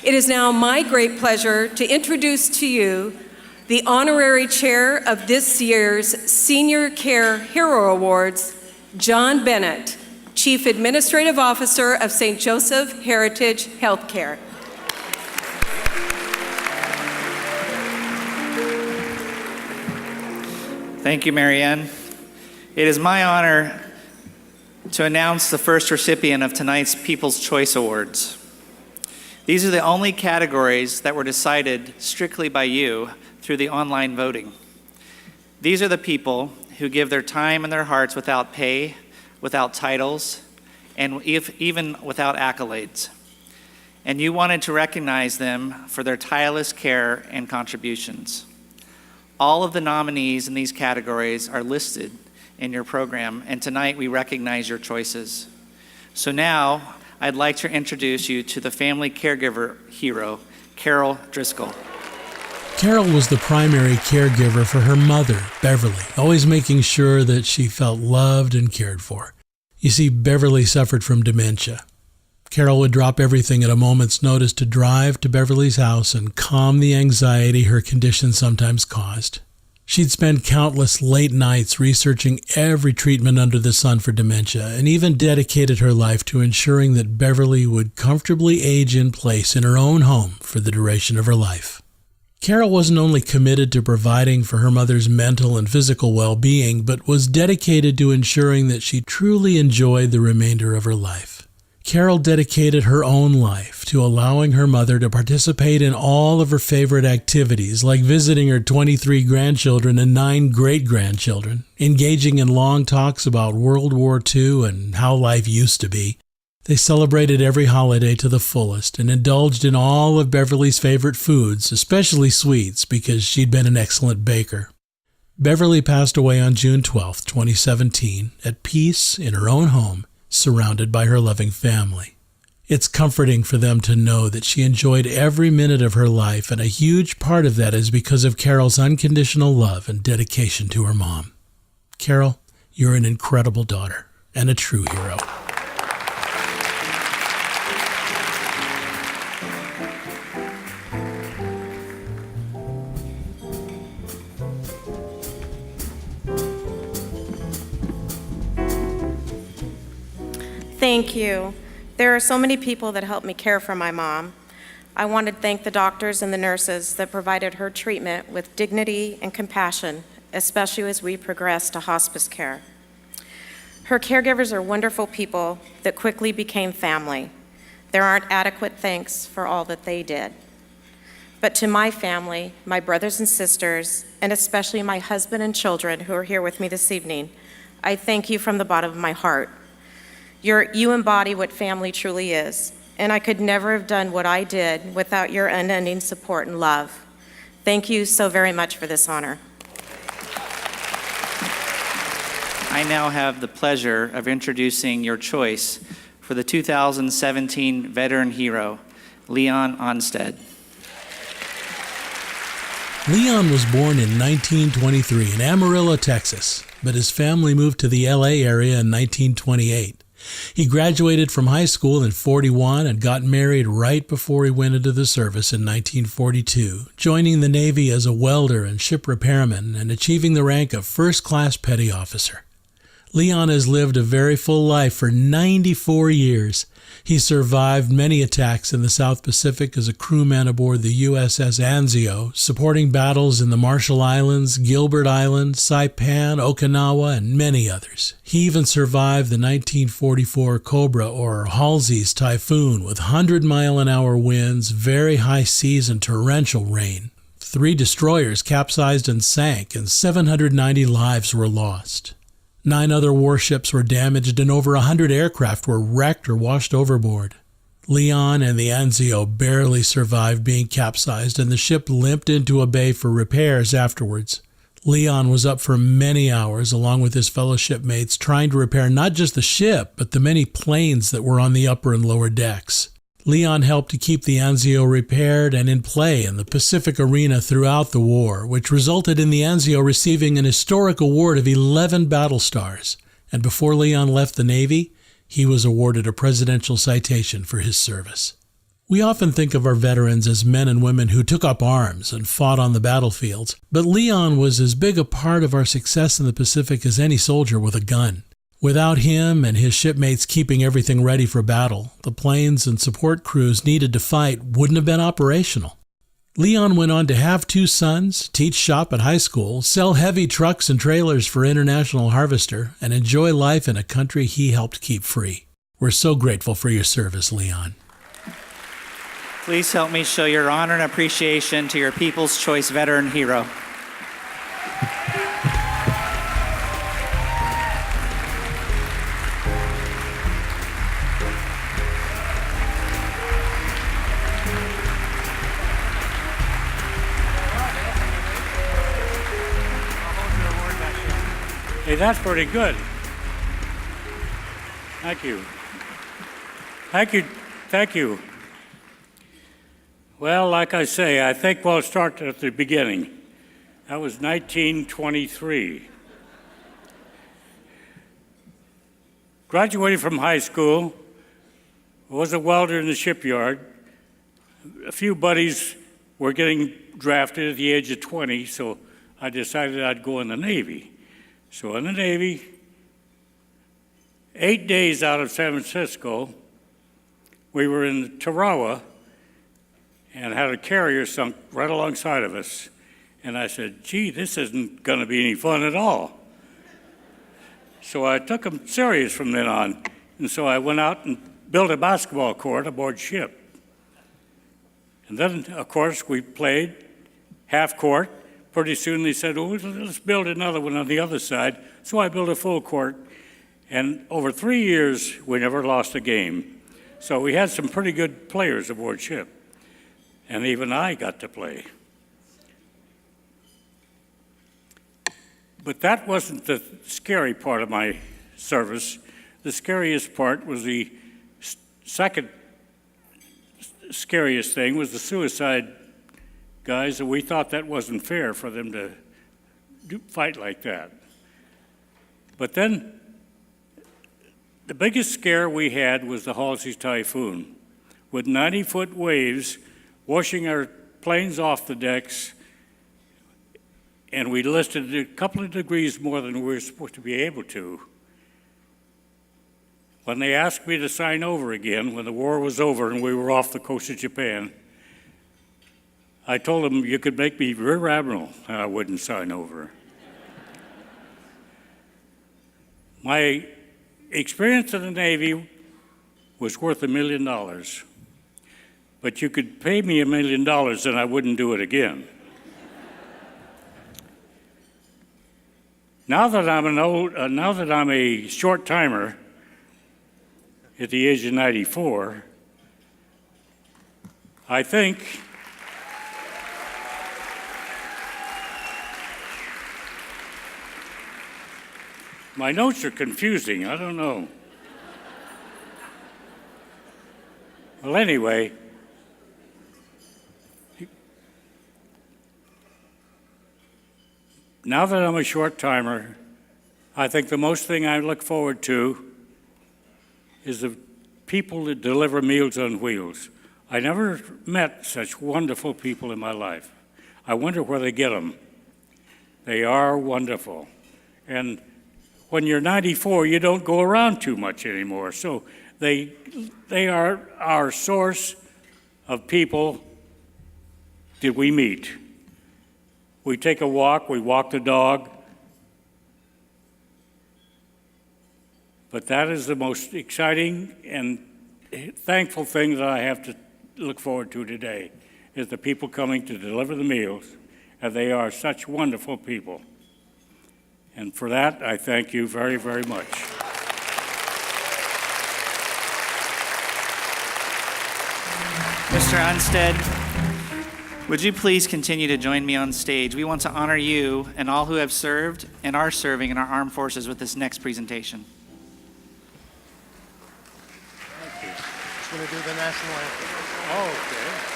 It is now my great pleasure to introduce to you the honorary chair of this year's Senior Care Hero Awards, John Bennett, Chief Administrative Officer of St. Joseph Heritage Healthcare. Thank you, Marianne. It is my honor to announce the first recipient of tonight's People's Choice Awards. These are the only categories that were decided strictly by you through the online voting. These are the people who give their time and their hearts without pay, without titles, and even without accolades. And you wanted to recognize them for their tireless care and contributions. All of the nominees in these categories are listed in your program, and tonight we recognize your choices. So now, I'd like to introduce you to the family caregiver hero, Carol Driscoll. Carol was the primary caregiver for her mother, Beverly, always making sure that she felt loved and cared for. You see, Beverly suffered from dementia. Carol would drop everything at a moment's notice to drive to Beverly's house and calm the anxiety her condition sometimes caused. She'd spend countless late nights researching every treatment under the sun for dementia, and even dedicated her life to ensuring that Beverly would comfortably age in place in her own home for the duration of her life. Carol wasn't only committed to providing for her mother's mental and physical well-being, but was dedicated to ensuring that she truly enjoyed the remainder of her life. Carol dedicated her own life to allowing her mother to participate in all of her favorite activities, like visiting her 23 grandchildren and 9 great-grandchildren, engaging in long talks about World War II and how life used to be. They celebrated every holiday to the fullest and indulged in all of Beverly's favorite foods, especially sweets, because she'd been an excellent baker. Beverly passed away on June 12, 2017, at peace in her own home, surrounded by her loving family. It's comforting for them to know that she enjoyed every minute of her life, and a huge part of that is because of Carol's unconditional love and dedication to her mom. Carol, you're an incredible daughter and a true hero. Thank you. There are so many people that helped me care for my mom. I want to thank the doctors and the nurses that provided her treatment with dignity and compassion, especially as we progressed to hospice care. Her caregivers are wonderful people that quickly became family. There aren't adequate thanks for all that they did. But to my family, my brothers and sisters, and especially my husband and children who are here with me this evening, I thank you from the bottom of my heart. You embody what family truly is, and I could never have done what I did without your unending support and love. Thank you so very much for this honor. I now have the pleasure of introducing your choice for the 2017 Veteran Hero, Leon Onstead. Leon was born in 1923 in Amarillo, Texas, but his family moved to the LA area in 1928. He graduated from high school in '41 and got married right before he went into the service in 1942, joining the Navy as a welder and ship repairman and achieving the rank of first-class petty officer. Leon has lived a very full life for 94 years. He survived many attacks in the South Pacific as a crewman aboard the USS Anzio, supporting battles in the Marshall Islands, Gilbert Island, Saipan, Okinawa, and many others. He even survived the 1944 Cobra or Halsey's typhoon with 100-mile-an-hour winds, very high seas, and torrential rain. 3 destroyers capsized and sank, and 790 lives were lost. 9 other warships were damaged and over 100 aircraft were wrecked or washed overboard. Leon and the Anzio barely survived being capsized, and the ship limped into a bay for repairs afterwards. Leon was up for many hours along with his fellow shipmates trying to repair not just the ship, but the many planes that were on the upper and lower decks. Leon helped to keep the Anzio repaired and in play in the Pacific arena throughout the war, which resulted in the Anzio receiving an historic award of 11 battle stars. And before Leon left the Navy, he was awarded a presidential citation for his service. We often think of our veterans as men and women who took up arms and fought on the battlefields, but Leon was as big a part of our success in the Pacific as any soldier with a gun. Without him and his shipmates keeping everything ready for battle, the planes and support crews needed to fight wouldn't have been operational. Leon went on to have 2 sons, teach shop at high school, sell heavy trucks and trailers for International Harvester, and enjoy life in a country he helped keep free. We're so grateful for your service, Leon. Please help me show your honor and appreciation to your People's Choice veteran hero. Hey, that's pretty good. Thank you. Thank you. Thank you. Well, like I say, I think we'll start at the beginning. That was 1923. Graduated from high school, was a welder in the shipyard. A few buddies were getting drafted at the age of 20, so I decided I'd go in the Navy. So in the Navy, 8 days out of San Francisco, we were in Tarawa and had a carrier sunk right alongside of us. And I said, gee, this isn't going to be any fun at all. So I took them serious from then on. And so I went out and built a basketball court aboard ship. And then, of course, we played half court. Pretty soon they said, oh, let's build another one on the other side. So I built a full court. And over 3 years, we never lost a game. So we had some pretty good players aboard ship. And even I got to play. But that wasn't the scary part of my service. The scariest part was the second scariest thing was the suicide guys, and we thought that wasn't fair for them to fight like that. But then the biggest scare we had was the Halsey Typhoon, with 90-foot waves washing our planes off the decks, and we listed a couple of degrees more than we were supposed to be able to. When they asked me to sign over again, when the war was over and we were off the coast of Japan, I told them you could make me rear admiral and I wouldn't sign over. My experience in the Navy was worth $1 million. But you could pay me $1 million and I wouldn't do it again. Now that I'm a short timer at the age of 94, I think my notes are confusing. I don't know. Well, anyway. Now that I'm a short timer, I think the most thing I look forward to is the people that deliver Meals on Wheels. I never met such wonderful people in my life. I wonder where they get them. They are wonderful. And when you're 94, you don't go around too much anymore. So they are our source of people that we meet. We take a walk, we walk the dog. But that is the most exciting and thankful thing that I have to look forward to today, is the people coming to deliver the meals, and they are such wonderful people. And for that, I thank you very, very much. Mr. Unstead, would you please continue to join me on stage? We want to honor you and all who have served and are serving in our armed forces with this next presentation. Thank you. Just going to do the national anthem. Oh, okay.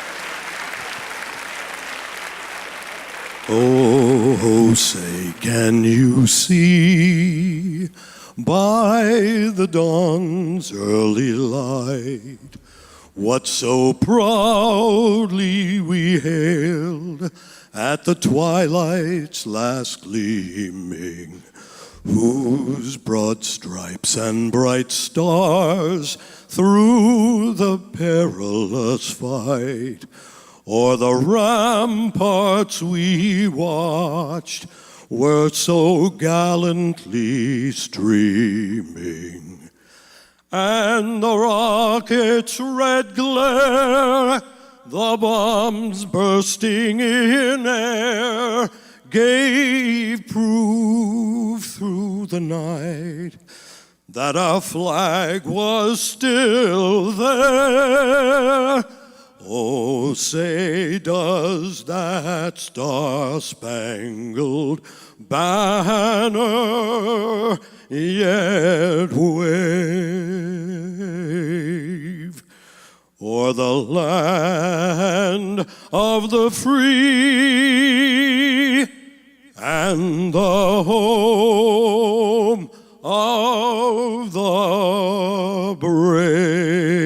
Oh, say, can you see by the dawn's early light what so proudly we hailed at the twilight's last gleaming, whose broad stripes and bright stars through the perilous fight o'er the ramparts we watched were so gallantly streaming, and the rocket's red glare, the bombs bursting in air, gave proof through the night that our flag was still there. Oh, say, does that star-spangled banner yet wave o'er the land of the free and the home of the brave?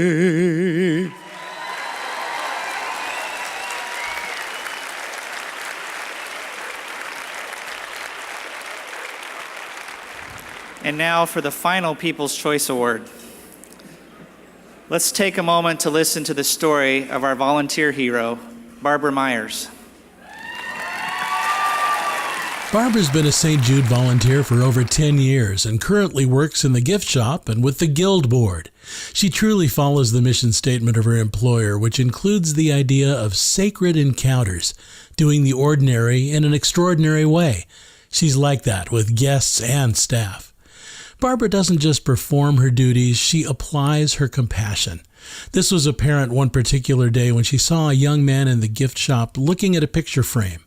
And now for the final People's Choice Award. Let's take a moment to listen to the story of our volunteer hero, Barbara Myers. Barbara's been a St. Jude volunteer for over 10 years and currently works in the gift shop and with the Guild Board. She truly follows the mission statement of her employer, which includes the idea of sacred encounters, doing the ordinary in an extraordinary way. She's like that with guests and staff. Barbara doesn't just perform her duties, she applies her compassion. This was apparent one particular day when she saw a young man in the gift shop looking at a picture frame.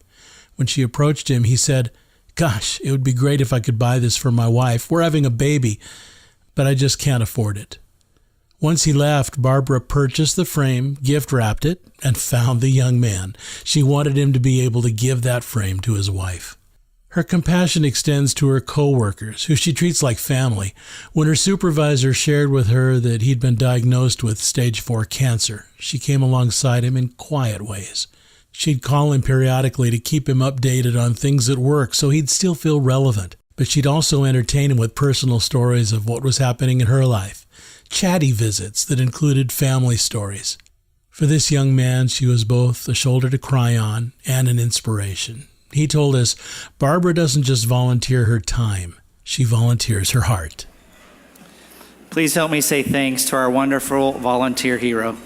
When she approached him, he said, "Gosh, it would be great if I could buy this for my wife. We're having a baby, but I just can't afford it." Once he left, Barbara purchased the frame, gift-wrapped it, and found the young man. She wanted him to be able to give that frame to his wife. Her compassion extends to her co-workers, who she treats like family. When her supervisor shared with her that he'd been diagnosed with stage 4 cancer, she came alongside him in quiet ways. She'd call him periodically to keep him updated on things at work so he'd still feel relevant. But she'd also entertain him with personal stories of what was happening in her life, chatty visits that included family stories. For this young man, she was both a shoulder to cry on and an inspiration. He told us, Barbara doesn't just volunteer her time, she volunteers her heart. Please help me say thanks to our wonderful volunteer hero.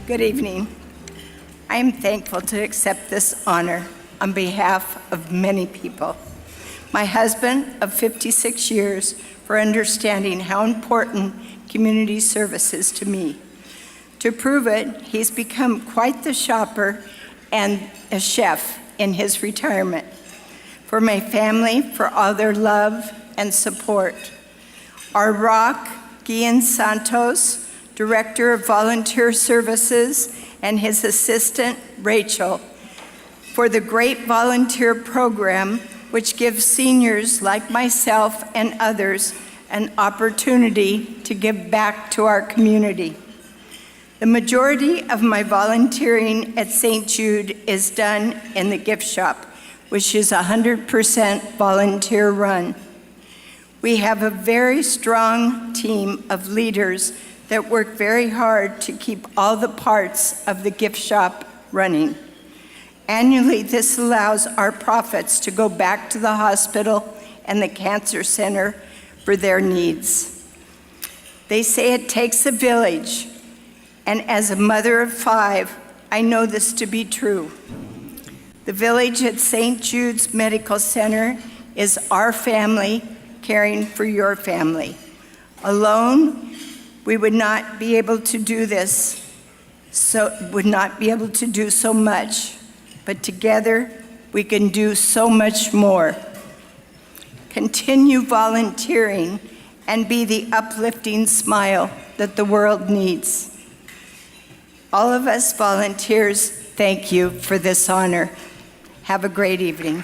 Good evening. I am thankful to accept this honor on behalf of many people. My husband of 56 years for understanding how important community service is to me. To prove it, he's become quite the shopper and a chef in his retirement. For my family, for all their love and support. Our rock, Guillen Santos, Director of Volunteer Services, and his assistant, Rachel, for the great volunteer program which gives seniors like myself and others an opportunity to give back to our community. The majority of my volunteering at St. Jude is done in the gift shop, which is 100% volunteer run. We have a very strong team of leaders that work very hard to keep all the parts of the gift shop running. Annually, this allows our profits to go back to the hospital and the cancer center for their needs. They say it takes a village, and as a mother of 5, I know this to be true. The village at St. Jude's Medical Center is our family caring for your family. Alone, we would not be able to do this, would not be able to do so much, but together we can do so much more. Continue volunteering and be the uplifting smile that the world needs. All of us volunteers, thank you for this honor. Have a great evening.